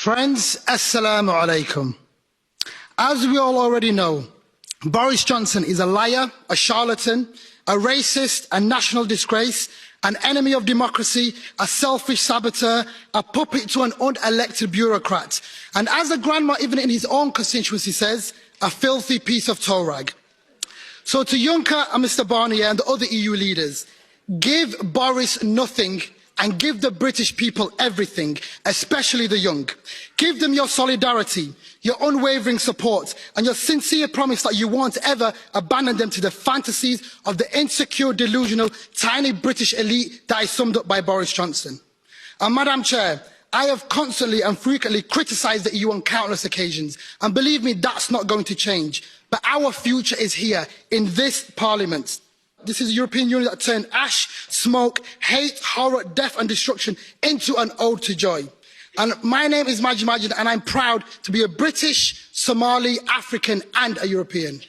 Friends, Assalamu alaikum. As we all already know, Boris Johnson is a liar, a charlatan, a racist, a national disgrace, an enemy of democracy, a selfish saboteur, a puppet to an unelected bureaucrat, and as a grandma even in his own constituency says, a filthy piece of toe rag. So to Juncker and Mr Barnier and the other EU leaders, give Boris nothing and give the British people everything, especially the young. Give them your solidarity, your unwavering support, and your sincere promise that you won't ever abandon them to the fantasies of the insecure, delusional, tiny British elite that is summed up by Boris Johnson. And Madam Chair, I have constantly and frequently criticised the EU on countless occasions, and believe me, that's not going to change. But our future is here, in this Parliament. This is a European Union that turned ash, smoke, hate, horror, death and destruction into an ode to joy. And my name is Maji Majid and I'm proud to be a British, Somali, African and a European.